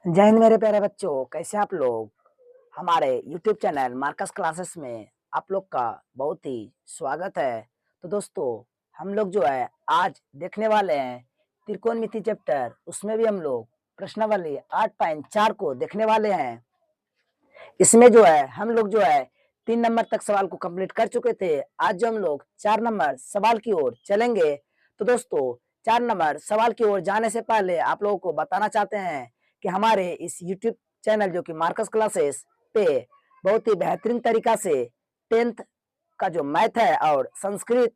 जय हिंद मेरे प्यारे बच्चों, कैसे आप लोग। हमारे YouTube चैनल मार्कस क्लासेस में आप लोग का बहुत ही स्वागत है। तो दोस्तों, हम लोग जो है आज देखने वाले हैं त्रिकोणमिति चैप्टर। उसमें भी हम लोग प्रश्नावली 8.4 को देखने वाले हैं। इसमें जो है हम लोग जो है 3 नंबर तक सवाल को कंप्लीट कर चुके थे। आज जो हम लोग 4 नंबर सवाल की ओर चलेंगे। तो दोस्तों, 4 नंबर सवाल की ओर जाने से पहले आप लोगों को बताना चाहते हैं कि हमारे इस यूट्यूब चैनल जो कि मार्कस क्लासेस पे बहुत ही बेहतरीन तरीका से 10th का जो मैथ है और संस्कृत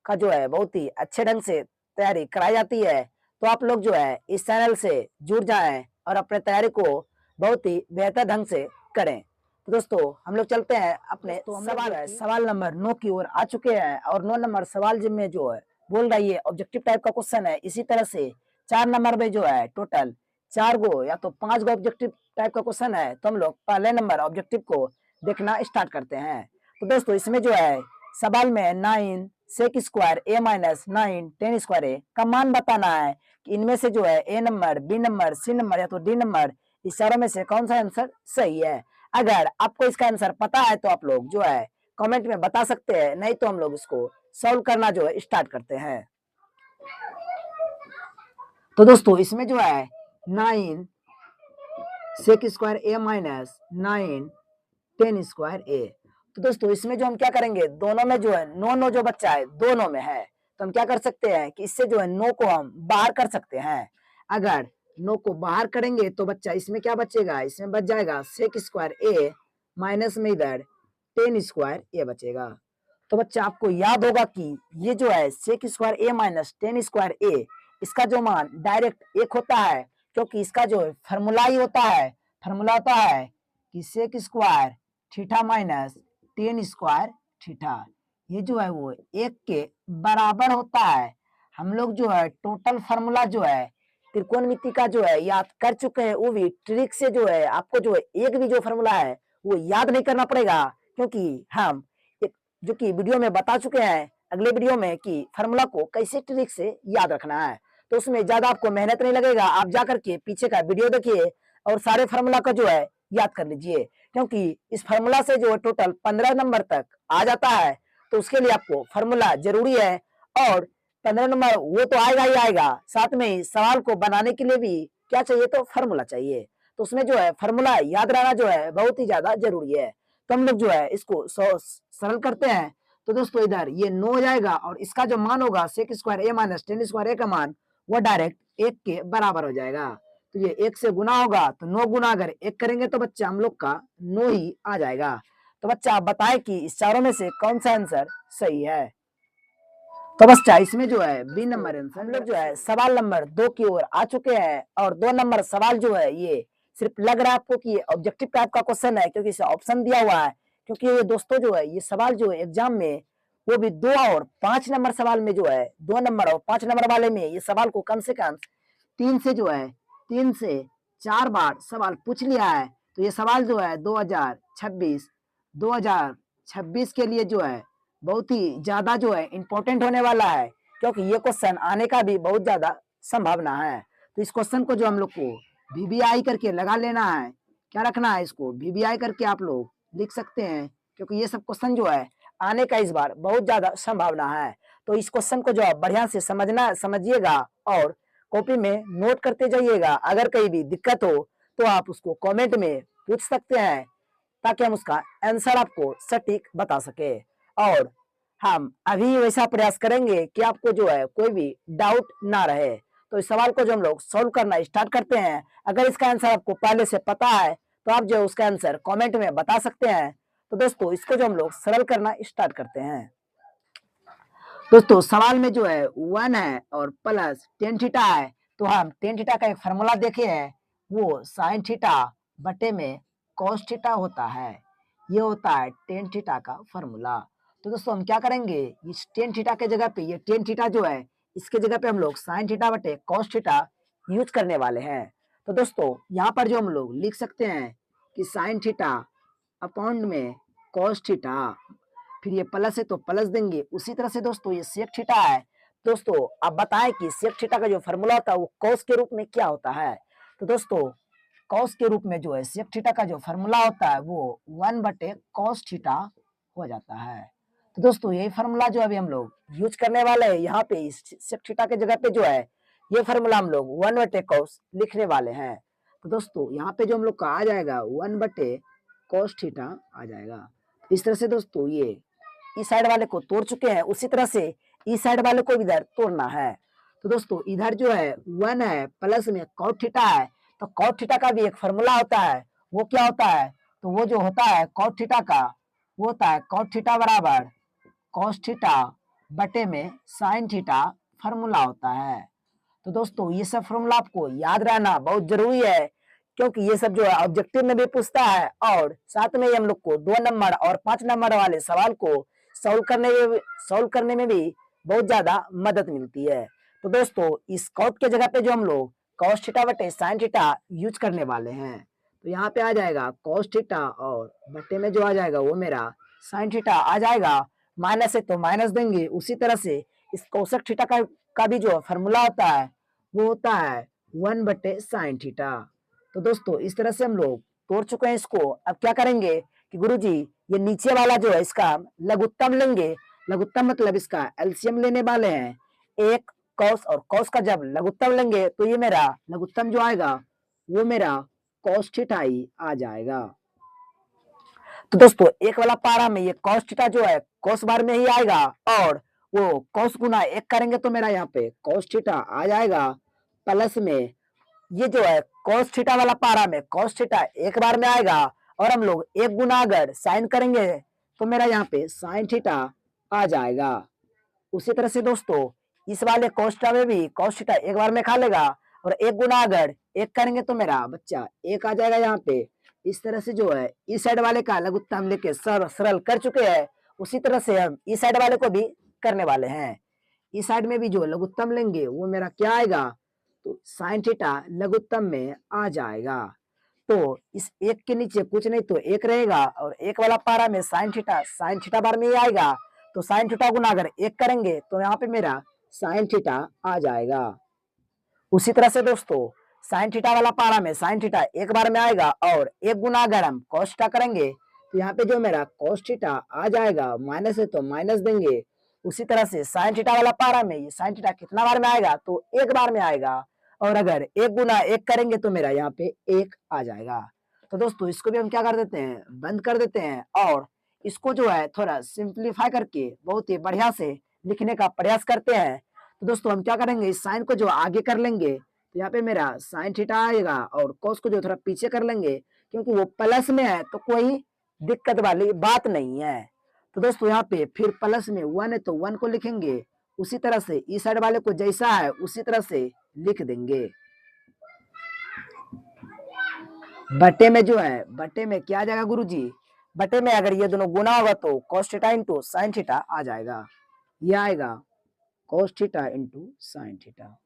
का जो है बहुत ही अच्छे ढंग से तैयारी कराई जाती है। तो आप लोग जो है इस चैनल से जुड़ जाएं और अपने तैयारी को बहुत ही बेहतर ढंग से करें। तो दोस्तों, हम लोग चलते हैं अपने सवाल है सवाल नंबर 9 की ओर आ चुके हैं। और 9 नंबर सवाल में जो है बोल रहा है ये ऑब्जेक्टिव टाइप का क्वेश्चन है। इसी तरह से 4 नंबर में जो है टोटल 4 गो या तो 5 गो ऑब्जेक्टिव टाइप का क्वेश्चन है। तो हम लोग पहले नंबर ऑब्जेक्टिव को देखना स्टार्ट करते हैं। तो दोस्तों, इसमें जो है सवाल में 9 sec square A minus 9 10 square A का मान बताना है कि इनमें से जो है A number, B number, C number या तो डी नंबर, इस चारों में से कौन सा आंसर सही है। अगर आपको इसका आंसर पता है तो आप लोग जो है कमेंट में बता सकते हैं, नहीं तो हम लोग इसको सॉल्व करना जो है स्टार्ट करते हैं। तो दोस्तों, इसमें जो है 9 sec square A minus 9 10 square ए। तो दोस्तों, इसमें जो हम क्या करेंगे, दोनों में जो है नो नो जो बच्चा है दोनों में है, तो हम क्या कर सकते हैं कि इससे जो है नो को हम बाहर कर सकते हैं। अगर नो को बाहर करेंगे तो बच्चा इसमें क्या बचेगा, इसमें बच जाएगा सेक स्क्वायर ए माइनस में इधर 10 स्क्वायर ए बचेगा। तो बच्चा आपको याद होगा कि ये जो है सेक स्क्वायर ए माइनस 10 स्क्वायर ए, इसका जो मान डायरेक्ट एक होता है, क्योंकि इसका जो फॉर्मूला ही होता है, फॉर्मूला होता है कि sec square theta minus 10 square theta, ये जो है वो एक के बराबर होता है। हम लोग जो है टोटल फार्मूला जो है त्रिकोणमिति का जो है याद कर चुके हैं, वो भी ट्रिक से जो है आपको जो है एक भी जो फार्मूला है वो याद नहीं करना पड़ेगा, क्योंकि हम एक जो कि वीडियो में बता चुके हैं अगले वीडियो में कि फार्मूला को कैसे ट्रिक से याद रखना है। तो उसमें ज्यादा आपको मेहनत नहीं लगेगा, आप जाकर के पीछे का वीडियो देखिए और सारे फार्मूला का जो है याद कर लीजिए, क्योंकि इस फार्मूला से जो टोटल 15 नंबर तक आ जाता है। तो उसके लिए आपको फार्मूला जरूरी है, और 15 नंबर वो तो आएगा ही आएगा, साथ में ही सवाल को बनाने के लिए भी क्या चाहिए, तो फार्मूला चाहिए। तो उसमें जो है फार्मूला याद रहना जो है बहुत ही ज्यादा जरूरी है। तो हम लोग जो है इसको सरल करते हैं। तो दोस्तों, इधर ये 9 हो जाएगा और इसका जो मान होगा सेक square A minus 10 square A का मान वो डायरेक्ट एक के बराबर हो जाएगा। तो ये एक से गुना होगा, तो 9 गुना अगर एक करेंगे तो बच्चा हम लोग का 9 ही आ जाएगा। तो बच्चा आप बताएं कि इस चारों में से कौन सा आंसर सही है। तो बच्चा इसमें जो है बी नंबर आंसर। हम लोग जो है सवाल नंबर 2 की ओर आ चुके हैं, और 2 नंबर सवाल जो है ये सिर्फ लग रहा है आपको कि ऑब्जेक्टिव टाइप का क्वेश्चन है, क्योंकि इसे ऑप्शन दिया हुआ है। क्योंकि ये दोस्तों जो है ये सवाल जो है एग्जाम में वो भी 2 और 5 नंबर सवाल में जो है 2 नंबर और 5 नंबर वाले में ये सवाल को कम से कम 3 से 4 बार सवाल पूछ लिया है। तो ये सवाल जो है 2026 के लिए जो है बहुत ही ज्यादा जो है इंपॉर्टेंट होने वाला है, क्योंकि ये क्वेश्चन आने का भी बहुत ज्यादा संभावना है। तो इस क्वेश्चन को जो हम लोग को वीवीआई करके लगा लेना है, क्या रखना है, इसको वीवीआई करके आप लोग लिख सकते हैं, क्योंकि ये सब क्वेश्चन जो है आने का इस बार बहुत ज्यादा संभावना है। तो इस क्वेश्चन को जो आप बढ़िया से समझिएगा और कॉपी में नोट करते जाइएगा। अगर कहीं भी दिक्कत हो तो आप उसको कमेंट में पूछ सकते हैं, ताकि हम उसका आंसर आपको सटीक बता सके। और हम अभी वैसा प्रयास करेंगे कि आपको जो है कोई भी डाउट ना रहे। तो इस सवाल को जो हम लोग सॉल्व करना स्टार्ट करते हैं। अगर इसका आंसर आपको पहले से पता है तो आप जो है उसका आंसर कमेंट में बता सकते हैं। तो दोस्तों, इसको जो हम लोग सरल करना स्टार्ट करते हैं। दोस्तों, सवाल में जो है 1 है और प्लस टेन थीटा है, तो हम टेन थीटा का एक फार्मूला देखे हैं, वो साइन थीटा बटे में कॉस थीटा होता है। ये होता है टेन थीटा का फार्मूला। तो दोस्तों, हम क्या करेंगे, इस टेन थीटा के जगह पे ये टेन थीटा जो है इसके जगह पे हम लोग साइन थीटा बटे कॉस थीटा यूज करने वाले हैं। तो दोस्तों, यहाँ पर जो हम लोग लिख सकते हैं कि साइन थीटा अपॉन में कॉस थीटा, फिर ये प्लस है तो प्लस देंगे। उसी तरह से दोस्तों ये सेक थीटा है। दोस्तों, आप बताएं कि सेक थीटा का जो फार्मूला होता है वो कॉस के रूप में क्या होता है। तो दोस्तों, कॉस के रूप में जो है सेक थीटा का जो फॉर्मूला होता है वो 1/cos थीटा हो जाता है। तो दोस्तों यही फॉर्मूला जो अभी हम लोग यूज करने वाले हैं यहाँ पे इस सेक थीटा के जगह पे जो है ये फॉर्मूला हम लोग 1/cos लिखने वाले हैं। तो दोस्तों यहाँ पे जो हम लोग का आ जाएगा 1/cos थीटा आ जाएगा। इस तरह से दोस्तों ये इस साइड वाले को तोड़ चुके हैं, उसी तरह से इस साइड वाले को भी इधर तोड़ना है। तो दोस्तों इधर जो है 1 है प्लस में cot थीटा है, तो cot थीटा का भी एक फॉर्मूला होता है। वो क्या होता है? तो वो जो होता है cot थीटा का वो होता है cot थीटा बराबर cos थीटा बटे में sin थीटा फॉर्मूला होता है। तो दोस्तों ये सब फॉर्मूला आपको याद रहना बहुत जरूरी है, क्योंकि ये सब जो है ऑब्जेक्टिव में भी पूछता है और साथ में ही हम लोग को 2 नंबर और 5 नंबर वाले सवाल को सॉल्व करने में भी बहुत ज्यादा मदद मिलती है। तो दोस्तों इस कॉट के जगह पे जो हम लोग cos थीटा बटे sin थीटा यूज करने वाले हैं, तो यहाँ पे आ जाएगा cos थीटा और बटे में जो आ जाएगा वो मेरा sin थीटा आ जाएगा। माइनस है तो माइनस देंगे, उसी तरह से इस कोसेक थीटा का भी जो फॉर्मूला होता है वो होता है 1/sin थीटा। तो दोस्तों इस तरह से हम लोग तोड़ चुके हैं इसको। अब क्या करेंगे कि गुरुजी ये नीचे वाला जो है इसका लघुत्तम लेंगे। लघुत्तम मतलब इसका एलसीएम लेने वाले हैं। एक कॉस और कॉस का जब लघुत्तम लेंगे तो ये मेरा लघुत्तम जो आएगा वो मेरा कॉस थीटा ही आ जाएगा। तो दोस्तों एक वाला पारा में ये कॉस थीटा जो है कॉस बार में ही आएगा और वो कॉस गुना एक करेंगे तो मेरा यहाँ पे कॉस थीटा आ जाएगा प्लस में ये जो है cos थीटा वाला पारा में cos थीटा एक बार में आएगा और हम लोग एक गुना अगर साइन करेंगे तो मेरा यहाँ पे sin थीटा आ जाएगा। उसी तरह से दोस्तों इस वाले cos थीटा में भी cos थीटा एक बार में खा लेगा और एक गुना अगर एक करेंगे तो मेरा बच्चा एक आ जाएगा यहाँ पे। इस तरह से जो है इस साइड वाले का लघुत्तम लेके सरल कर चुके हैं, उसी तरह से हम इस साइड वाले को भी करने वाले हैं। इस साइड में भी जो लघुत्तम लेंगे वो मेरा क्या आएगा? तो साइन थीटा लघुत्तम में आ जाएगा। तो इस एक के नीचे कुछ नहीं तो एक रहेगा और एक वाला पारा में साइन थीटा बार में ही आएगा। तो साइन थीटा गुना अगर एक करेंगे तो यहाँ पे मेरा साइन थीटा आ जाएगा। उसी तरह से दोस्तों साइन थीटा वाला पारा में साइन थीटा एक बार में आएगा और एक गुना अगर हम cos थीटा करेंगे तो यहाँ पे जो मेरा cos थीटा आ जाएगा, माइनस है तो माइनस देंगे। उसी तरह से साइन थीटा वाला पारा में ये साइन थीटा कितना बार में आएगा? तो एक बार में आएगा और अगर एक गुना एक करेंगे तो मेरा यहाँ पे एक आ जाएगा। तो दोस्तों इसको भी हम क्या कर देते हैं? बंद कर देते हैं और इसको जो है थोड़ा सिंप्लीफाई करके बहुत ही बढ़िया से लिखने का प्रयास करते हैं। तो दोस्तों हम क्या करेंगे, इस साइन को जो आगे कर लेंगे तो यहाँ पे मेरा साइन थीटा आएगा और कॉस को जो थोड़ा पीछे कर लेंगे, क्योंकि वो प्लस में है तो कोई दिक्कत वाली बात नहीं है। तो दोस्तों यहाँ पे फिर प्लस में 1 है तो 1 को लिखेंगे, उसी तरह से इस साइड वाले को जैसा है उसी तरह से लिख देंगे। बटे में जो है बटे में क्या आ जाएगा गुरुजी? बटे में अगर ये दोनों गुना होगा तो cos theta into sine theta आ जाएगा। ये आएगा cos theta into sine theta.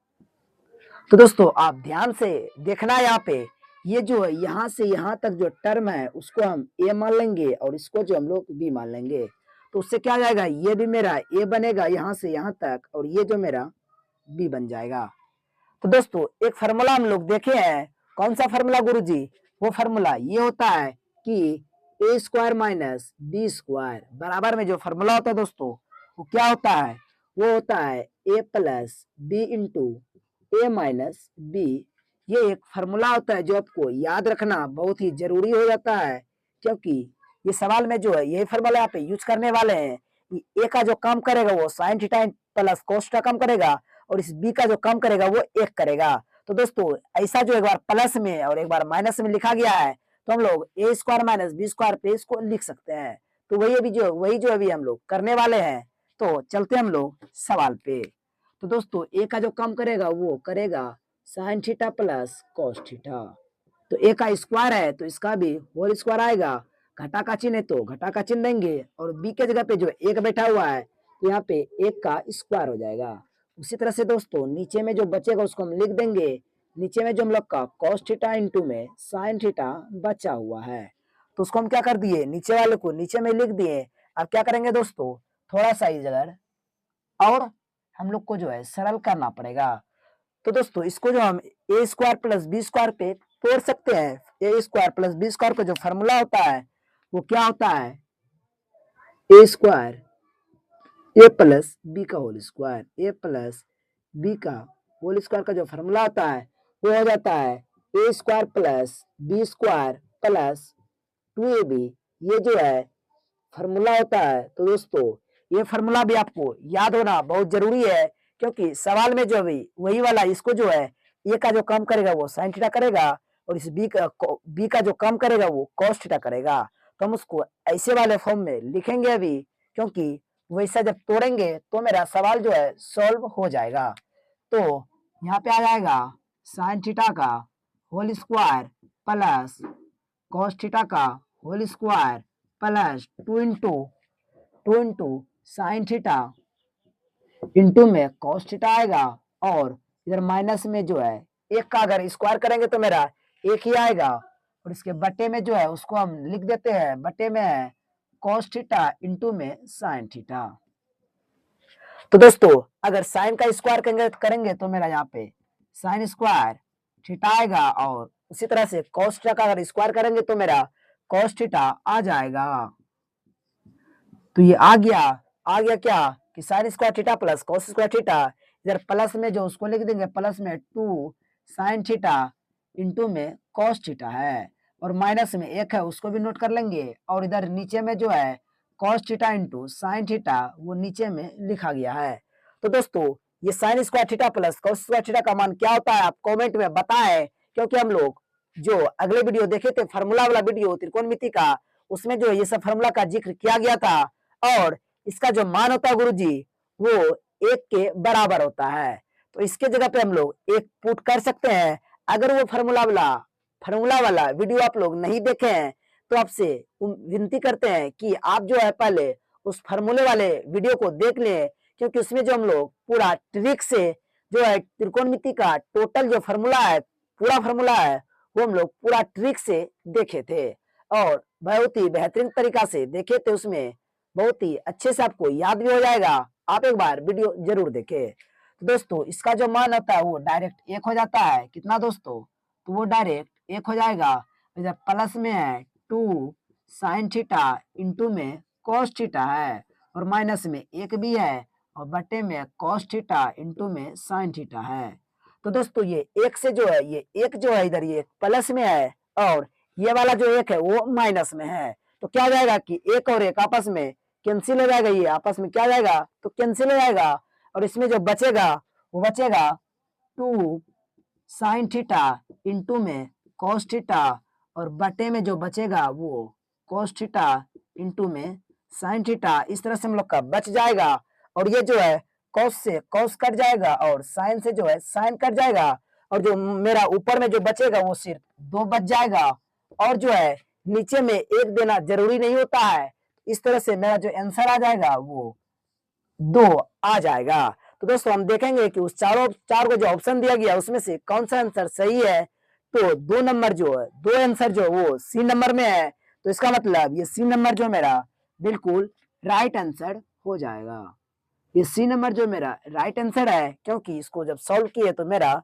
तो दोस्तों आप ध्यान से देखना, यहाँ पे ये जो है यहाँ से यहाँ तक जो टर्म है उसको हम ए मान लेंगे और इसको जो हम लोग बी मान लेंगे। तो उससे क्या जाएगा, ये भी मेरा ए बनेगा यहाँ से यहाँ तक और ये जो मेरा बी बन जाएगा। तो दोस्तों एक फार्मूला हम लोग देखे हैं, कौन सा फार्मूला गुरुजी? वो फार्मूला ये होता है कि ए स्क्वायर माइनस बी स्क्वायर बराबर में जो फार्मूला होता है दोस्तों वो क्या होता है? वो होता है ए प्लस बी इंटू ए माइनस बी। ये एक फार्मूला होता है जो आपको याद रखना बहुत ही जरूरी हो जाता है, क्योंकि ये सवाल में जो है यही फार्मूला यहाँ पे यूज करने वाले हैं। ए का जो काम करेगा वो sine theta plus cos theta काम करेगा और इस बी का जो काम करेगा वो एक करेगा। तो दोस्तों ऐसा जो एक बार प्लस में और एक बार माइनस में लिखा गया है तो हम लोग ए स्क्वायर माइनस बी स्क्वायर पे इसको लिख सकते हैं। तो वही जो अभी हम लोग करने वाले हैं। तो चलते हम लोग सवाल पे। तो दोस्तों ए का जो काम करेगा वो करेगा sine theta plus cos theta. तो ए का स्क्वायर है तो इसका भी होल स्क्वायर आएगा। घटा का चिन्ह है तो घटा का चिन्ह देंगे और बी के जगह पे जो एक बैठा हुआ है तो यहाँ पे एक का स्क्वायर हो जाएगा। उसी तरह से दोस्तों नीचे में जो बचेगा उसको हम लिख देंगे। नीचे में जो हम लोग का कॉस थीटा इंटू में साइन थीटा बचा हुआ है तो उसको हम क्या कर दिए, नीचे वाले को नीचे में लिख दिए। अब क्या करेंगे दोस्तों, थोड़ा सा इधर और हम लोग को जो है सरल करना पड़ेगा। तो दोस्तों इसको जो हम A square plus B square पे तोड़ सकते हैं। A square plus B square का जो फॉर्मूला होता है वो क्या होता है, A square A plus B का whole square, A plus B का होल स्क्वायर का जो फॉर्मूला होता है वो हो जाता है A square plus B square plus 2ab। ये जो है फार्मूला होता है। तो दोस्तों ये फार्मूला भी आपको याद होना बहुत जरूरी है, क्योंकि सवाल में जो भी वही वाला इसको जो है ए का जो कम करेगा वो साइन थीटा करेगा, और इस बी का जो कम करेगा वो कॉस थीटा करेगा। तो हम उसको ऐसे वाले फॉर्म में लिखेंगे अभी, क्योंकि वैसा जब तोड़ेंगे तो मेरा सवाल जो है सॉल्व हो जाएगा। तो यहाँ पे आ जाएगा साइन थीटा का whole square plus cos theta का whole square plus two into sine theta into में कॉस थीटा आएगा, और इधर माइनस में जो है एक का अगर स्क्वायर करेंगे तो मेरा एक ही आएगा, और इसके बट्टे में जो है उसको हम लिख देते हैं, बट्टे में है कॉस थीटा इंटू में साइन थीटा। तो दोस्तों अगर साइन का स्क्वायर करेंगे तो मेरा यहाँ पे साइन स्क्वायर थीटा आएगा, और उसी तरह से कॉस थीटा का अगर स्क्वायर करेंगे तो मेरा कॉस थीटा आ जाएगा। तो ये आ गया क्या कि sine square theta plus cos square theta, इधर प्लस में जो उसको लिख देंगे प्लस में 2 साइन थीटा इंटू में कॉस थीटा है, और माइनस में एक है उसको भी नोट कर लेंगे, और इधर नीचे में जो है cos theta into sine theta वो नीचे में लिखा गया है। तो दोस्तों ये sine square theta plus cos square theta का मान क्या होता है आप कमेंट में बताएं, क्योंकि हम लोग जो अगले वीडियो देखे थे फार्मूला वाला वीडियो त्रिकोणमिति का, उसमें जो ये सब फार्मूला का जिक्र किया गया था, और इसका जो मान होता है गुरुजी वो एक के बराबर होता है। तो इसके जगह पे हम लोग एक पुट कर सकते हैं। अगर वो फार्मूला वाला वीडियो आप लोग नहीं देखे हैं तो आपसे विनती करते हैं कि आप जो है पहले उस फार्मूले वाले वीडियो को देख लें, क्योंकि उसमें जो हम लोग पूरा ट्रिक से जो है त्रिकोणमिति का टोटल जो फार्मूला है, पूरा फार्मूला है, वो हम लोग पूरा ट्रिक से देखे थे, और बहुत ही बेहतरीन तरीका से देखे थे। उसमें बहुत ही अच्छे से आपको याद भी हो जाएगा। आप एक बार वीडियो जरूर देखें। तो दोस्तों इसका जो मान होता है वो डायरेक्ट एक हो जाता है, कितना दोस्तों, तो वो डायरेक्ट एक हो जाएगा। इधर प्लस में है 2 साइन थीटा इंटू में कॉस थीटा है, और माइनस में एक भी है, और बटे में कॉस थीटा इंटू में साइन थीटा है। तो दोस्तों ये एक से जो है ये एक जो है इधर ये प्लस में है, और ये वाला जो एक है वो माइनस में है। तो क्या हो जाएगा कि एक और एक आपस में कैंसिल हो जाएगा, ये आपस में क्या हो जाएगा तो कैंसिल हो जाएगा, और इसमें जो बचेगा वो बचेगा 2 साइन थीटा इंटू में कॉस थीटा, और बटे में जो बचेगा वो कॉस थीटा इंटू में साइन थीटा। इस तरह से हम लोग का बच जाएगा, और ये जो है कॉस से कॉस कट जाएगा, और साइन से जो है साइन कट जाएगा, और जो मेरा ऊपर में जो बचेगा वो सिर्फ 2 बच जाएगा, और जो है नीचे में एक देना जरूरी नहीं होता है। इस तरह से मेरा जो आंसर आ जाएगा वो 2 आ जाएगा। तो दोस्तों हम देखेंगे कि उस चार को जो ऑप्शन दिया गया उसमें से कौन सा आंसर सही है। तो 2 नंबर जो है, 2 आंसर जो वो सी नंबर में है, तो इसका मतलब ये सी नंबर जो मेरा बिल्कुल राइट आंसर हो जाएगा। ये सी नंबर जो मेरा राइट आंसर है, क्योंकि इसको जब सॉल्व किए तो मेरा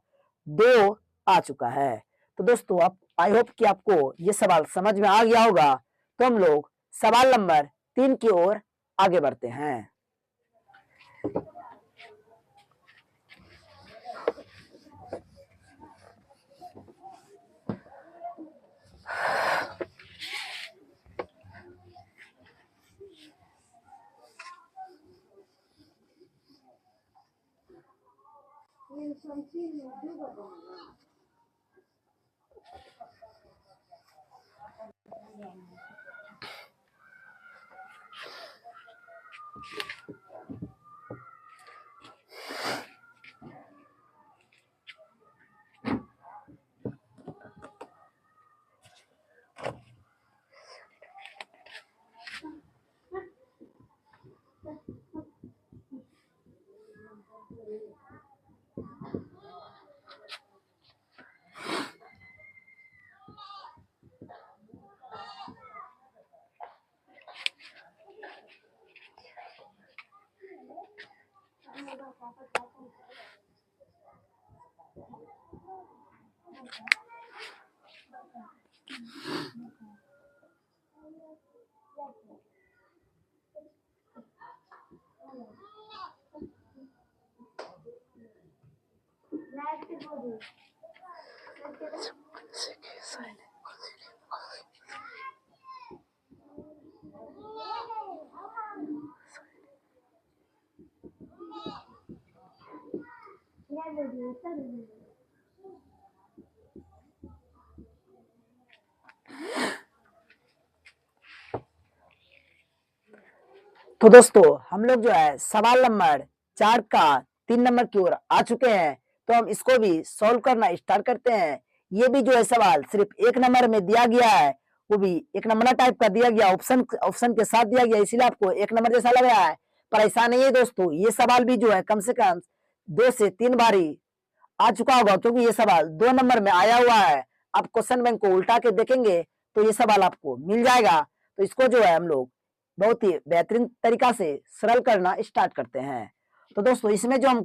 2 आ चुका है। तो दोस्तों आप आई होप कि आपको ये सवाल समझ में आ गया होगा। तो हम लोग सवाल नंबर 3 की ओर आगे बढ़ते हैं। तो दोस्तों हम लोग जो है सवाल नंबर 4 का 3 नंबर की ओर आ चुके हैं। तो हम इसको भी सॉल्व करना स्टार्ट करते हैं। ये भी जो है सवाल सिर्फ 1 नंबर में दिया गया है, वो भी 1 नंबर टाइप का दिया गया, ऑप्शन के साथ दिया गया, इसीलिए आपको 1 नंबर जैसा लग रहा है। पर ऐसा नहीं है दोस्तों, ये सवाल भी जो है कम से कम 2 से 3 बारी आ चुका होगा, क्योंकि ये सवाल 2 नंबर में आया हुआ है। आप क्वेश्चन बैंक को उल्टा के देखेंगे तो ये सवाल आपको मिल जाएगा। तो इसको जो है हम लोग बहुत ही बेहतरीन तरीका से सरल करना स्टार्ट करते हैं। तो दोस्तों इसमें जो हम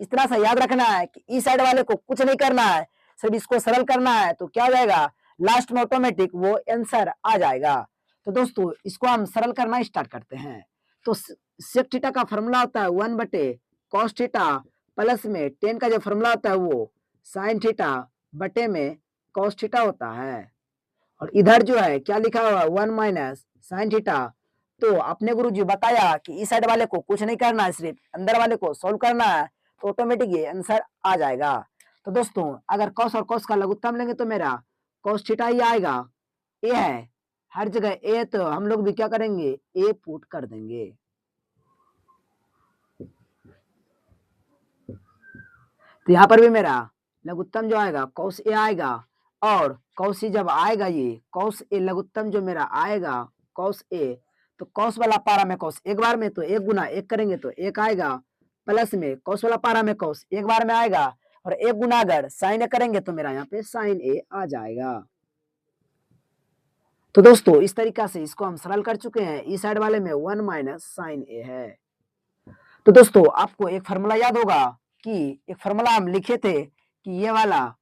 इतना सा याद रखना है कि इस साइड वाले को कुछ नहीं करना है, सिर्फ इसको सरल करना है। तो क्या हो जाएगा, लास्ट में ऑटोमेटिक वो आंसर आ जाएगा। तो दोस्तों इसको हम सरल करना स्टार्ट करते हैं। तो सेक थीटा का फॉर्मूला होता है 1/cos थीटा प्लस में 10 का जो फॉर्मूला होता है वो साइन थीटा बटे में cos थीटा होता है। और इधर जो है क्या लिखा हुआ 1 माइनस साइन थीटा। तो आपने गुरुजी बताया कि इस साइड वाले को कुछ नहीं करना है, सिर्फ अंदर वाले को सोल्व करना है, तो ऑटोमेटिक ये आंसर आ जाएगा। तो दोस्तों अगर cos और cos का लघुत्तम लेंगे तो मेरा cos थीटा ही आएगा। ए है हर जगह ए, तो हम लोग भी क्या करेंगे, ए पुट कर देंगे। तो यहाँ पर भी मेरा लघुत्तम जो आएगा cos ए आएगा, और cos ए जब आएगा, ये cos ए लघुत्तम जो मेरा आएगा cos ए, तो cos वाला पारा में cos एक बार में, तो 1 गुना 1 करेंगे तो 1 आएगा, प्लस में cos वाला पारा में cos एक बार में आएगा, और 1 गुना अगर साइन ए करेंगे तो मेरा यहाँ पे साइन ए आ जाएगा। तो दोस्तों इस तरीका से इसको हम सरल कर चुके हैं। इस साइड वाले में 1 माइनस साइन ए है। तो दोस्तों आपको एक फॉर्मूला याद होगा कि एक फॉर्मूला हम लिखे थे कि ये वाला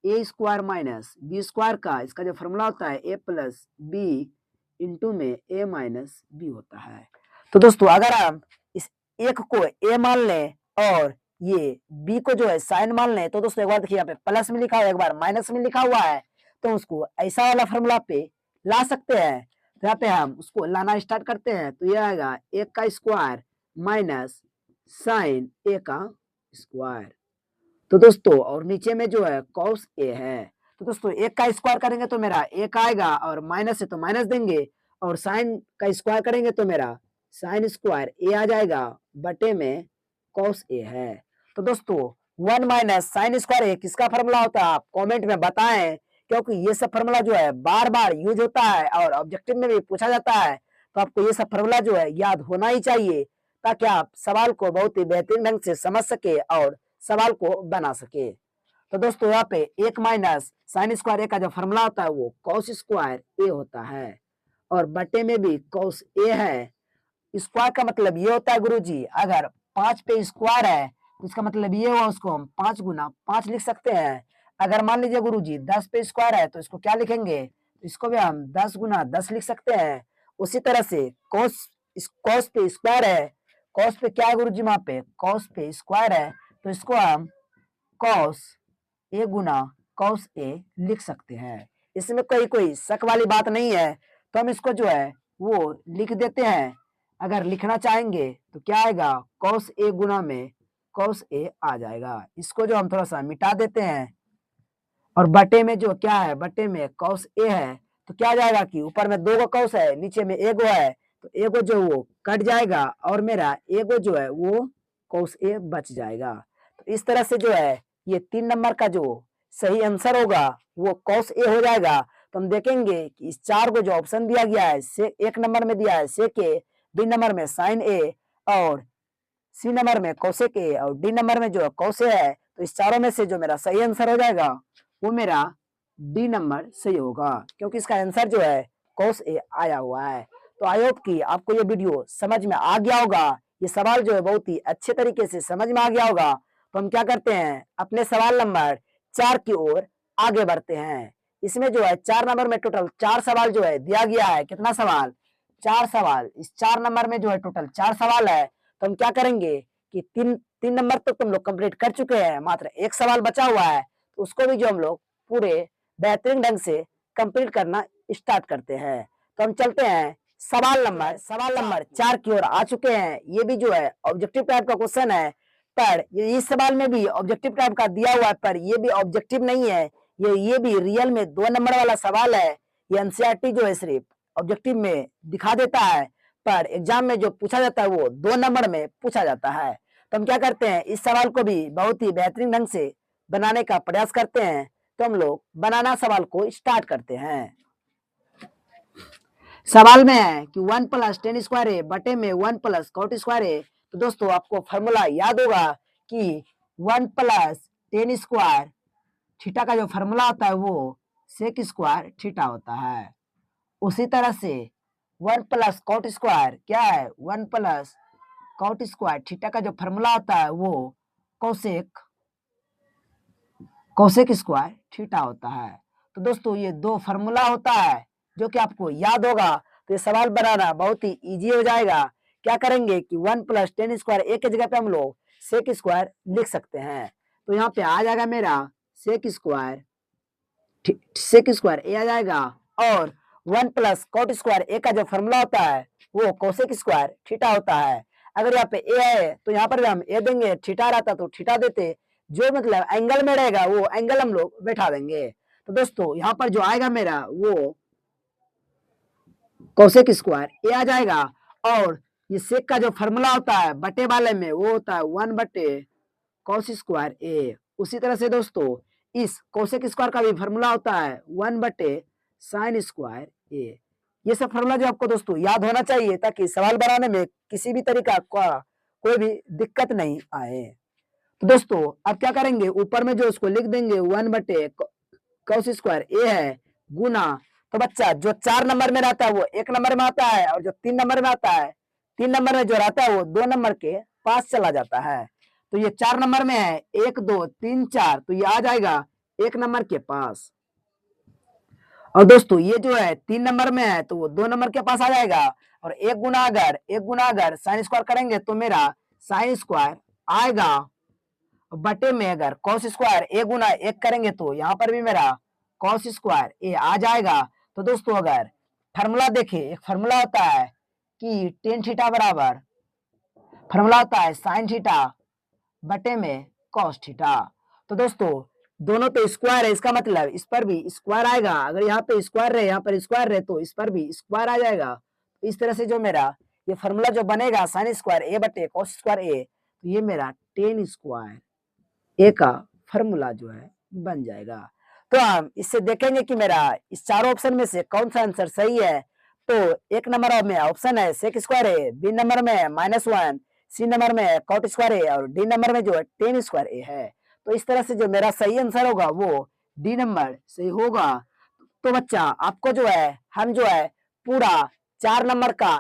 ए स्क्वायर माइनस बी स्क्वायर का, इसका जो फॉर्मूला होता है ए प्लस बी इंटू में ए माइनस बी होता है। तो दोस्तों अगर हम इस एक को ए मान लें और ये बी को जो है साइन मान लें, तो दोस्तों एक बार देखिए यहाँ पे प्लस में लिखा हुआ है, एक बार माइनस में लिखा हुआ है, तो उसको ऐसा वाला फॉर्मूला पे ला सकते हैं। तो यहाँ पे हम उसको लाना स्टार्ट करते हैं। तो ये आएगा 1 का स्क्वायर माइनस साइन ए का स्क्वायर। तो दोस्तों और नीचे में जो है cos ए है। तो दोस्तों 1 का स्क्वायर करेंगे तो मेरा 1 आएगा, और माइनस है तो माइनस देंगे, और साइन का स्क्वायर करेंगे तो मेरा साइन स्क्वायर ए आ जाएगा, बटे में cos ए है। तो दोस्तों 1 माइनस साइन स्क्वायर ए किसका फॉर्मूला होता है, आप कमेंट में बताएं, क्योंकि ये सब फॉर्मूला जो है बार बार यूज होता है और ऑब्जेक्टिव में भी पूछा जाता है। तो आपको ये सब फॉर्मूला जो है याद होना ही चाहिए, ताकि आप सवाल को बहुत ही बेहतरीन ढंग से समझ सके और सवाल को बना सके। तो दोस्तों यहाँ पे 1 माइनस साइन स्क्वायर ए का जो फॉर्मूला होता है वो cos स्क्वायर ए होता है, और बटे में भी cos ए है। स्क्वायर का मतलब ये होता है गुरुजी, अगर 5 पे स्क्वायर है तो इसका मतलब ये हुआ, उसको हम 5 गुना 5 लिख सकते हैं। अगर मान लीजिए गुरुजी 10 पे स्क्वायर है तो इसको क्या लिखेंगे, तो इसको भी हम 10 गुना 10 लिख सकते हैं। उसी तरह से cos पे स्क्वायर है, cos पे क्या है गुरुजी, वहां पे cos पे स्क्वायर है, तो इसको हम cos ए गुना cos ए लिख सकते हैं। इसमें कोई शक वाली बात नहीं है, तो हम इसको जो है वो लिख देते हैं। अगर लिखना चाहेंगे तो क्या आएगा, cos ए गुना में cos ए आ जाएगा। इसको जो हम थोड़ा सा मिटा देते हैं, और बटे में जो क्या है, बटे में cos ए है, तो क्या जाएगा कि ऊपर में 2 गो cos है, नीचे में एगो है, तो एगो जो वो कट जाएगा, और मेरा एगो जो है वो cos ए बच जाएगा। तो इस तरह से जो है ये 3 नंबर का जो सही आंसर होगा वो cos ए हो जाएगा। तो हम देखेंगे कि इस 4 को जो ऑप्शन दिया गया है, से 1 नंबर में दिया है सेक ए, बी नंबर में साइन ए, और सी नंबर में कोसेक ए, और डी नंबर में जो cos ए है, तो इस चारों में से जो मेरा सही आंसर हो जाएगा वो मेरा डी नंबर सही होगा, क्योंकि इसका आंसर जो है cos ए आया हुआ है। तो आई होप कि आपको ये वीडियो समझ में आ गया होगा, ये सवाल जो है बहुत ही अच्छे तरीके से समझ में आ गया होगा। तो हम क्या करते हैं, अपने सवाल नंबर 4 की ओर आगे बढ़ते हैं। इसमें जो है 4 नंबर में टोटल 4 सवाल जो है दिया गया है। कितना सवाल, 4 सवाल, इस 4 नंबर में जो है टोटल 4 सवाल है, तो हम क्या करेंगे कि 3 नंबर तक तुम लोग कंप्लीट कर चुके हैं, मात्र 1 सवाल बचा हुआ है, तो उसको भी जो हम लोग पूरे बेहतरीन ढंग से कंप्लीट करना स्टार्ट करते हैं। तो हम चलते हैं सवाल नंबर 4 की ओर आ चुके हैं। ये भी जो है ऑब्जेक्टिव टाइप का क्वेश्चन है, पर इस सवाल में भी ऑब्जेक्टिव टाइप का दिया हुआ है, पर ये भी ऑब्जेक्टिव नहीं है, ये भी रियल में 2 नंबर वाला सवाल है। ये एनसीईआरटी जो है सिर्फ ऑब्जेक्टिव में दिखा देता है, पर एग्जाम में जो पूछा जाता है वो 2 नंबर में पूछा जाता है। तो हम क्या करते हैं, इस सवाल को भी बहुत ही बेहतरीन ढंग से बनाने का प्रयास करते हैं। तो हम लोग बनाना सवाल को स्टार्ट करते हैं। सवाल में है कि 1 प्लस टेन स्क्वायर ए बटे में 1 प्लस कॉट स्क्वायर ए। तो दोस्तों आपको फॉर्मूला याद होगा कि 1 प्लस टेन स्क्वायर थीटा का जो फॉर्मूला होता है वो सेक स्क्वायर थीटा होता है। उसी तरह से 1 प्लस कॉट स्क्वायर क्या है, 1 प्लस कॉट स्क्वायर थीटा का जो फॉर्मूला होता है वो कोसेक स्क्वायर थीटा होता है। तो दोस्तों ये 2 फॉर्मूला होता है जो कि आपको याद होगा, तो ये सवाल बनाना बहुत ही इजी हो जाएगा। क्या करेंगे कि 1 प्लस टेन स्क्वायर ए की जगह पे हम लोग सेक स्क्वायर लिख सकते हैं। तो यहाँ पे आ जाएगा मेरा सेक स्क्वायर ए आ जाएगा, और 1 प्लस कॉट स्क्वायर ए का जो फॉर्मूला होता है वो कोसेक स्क्वायर थीटा होता है। अगर यहाँ पे ए है तो यहाँ पर भी हम ए देंगे, थीटा रहता तो थीटा देते, जो मतलब एंगल में रहेगा वो एंगल हम लोग बैठा देंगे। तो दोस्तों यहाँ पर जो आएगा मेरा वो कोसेक स्क्वायर ए आ जाएगा, और ये सेक का जो फॉर्मूला होता है बटे वाले में वो होता है 1 बटे कॉस स्क्वायर ए। उसी तरह से दोस्तों इस कोसेक स्क्वायर का भी फॉर्मूला होता है 1 बटे साइन स्क्वायर ए। ये सब फॉर्मूला जो आपको दोस्तों याद होना चाहिए, ताकि सवाल बनाने में किसी भी तरीका का कोई भी दिक्कत नहीं आए। तो दोस्तों अब क्या करेंगे, ऊपर में जो उसको लिख देंगे 1 बटे कॉस स्क्वायर ए है गुना, तो बच्चा जो 4 नंबर में रहता है वो 1 नंबर में आता है, और जो 3 नंबर में आता है 3 नंबर में जो रहता है वो 2 नंबर के पास चला जाता है। तो ये 4 नंबर में है 1 2 3 4, तो ये आ जाएगा 1 नंबर के पास। और दोस्तों ये जो है 3 नंबर में है तो वो 2 नंबर के पास आ जाएगा, और एक गुना अगर साइन स्क्वायर करेंगे तो मेरा साइन स्क्वायर आएगा, बटे में अगर कॉस स्क्वायर ए गुना 1 करेंगे तो यहाँ पर भी मेरा कॉस स्क्वायर ए आ जाएगा। तो दोस्तों अगर फार्मूला देखें, एक फार्मूला होता है कि टेन थीटा बराबर, फार्मूला होता है साइन थीटा बटे में कॉस थीटा। तो दोस्तों दोनों तो स्क्वायर है, इसका मतलब इस पर भी स्क्वायर आएगा, अगर यहाँ पे स्क्वायर रहे यहाँ पर स्क्वायर रहे तो इस पर भी स्क्वायर आ जाएगा। तो इस तरह से जो मेरा ये फार्मूला जो बनेगा साइन स्क्वायर ए बटे कॉस स्क्वायर ए, तो ये मेरा टेन स्क्वायर ए का फॉर्मूला जो है बन जाएगा। तो हम इससे देखेंगे कि मेरा इस चारों ऑप्शन में से कौन सा आंसर सही है। तो 1 नंबर में ऑप्शन है सेक स्क्वायर ए, बी नंबर में -1, सी नंबर में कॉट स्क्वायर ए, और डी नंबर में जो है टेन स्क्वायर ए है। तो इस तरह से जो मेरा सही आंसर होगा वो डी नंबर सही होगा। तो बच्चा आपको जो है हम जो है पूरा 4 नंबर का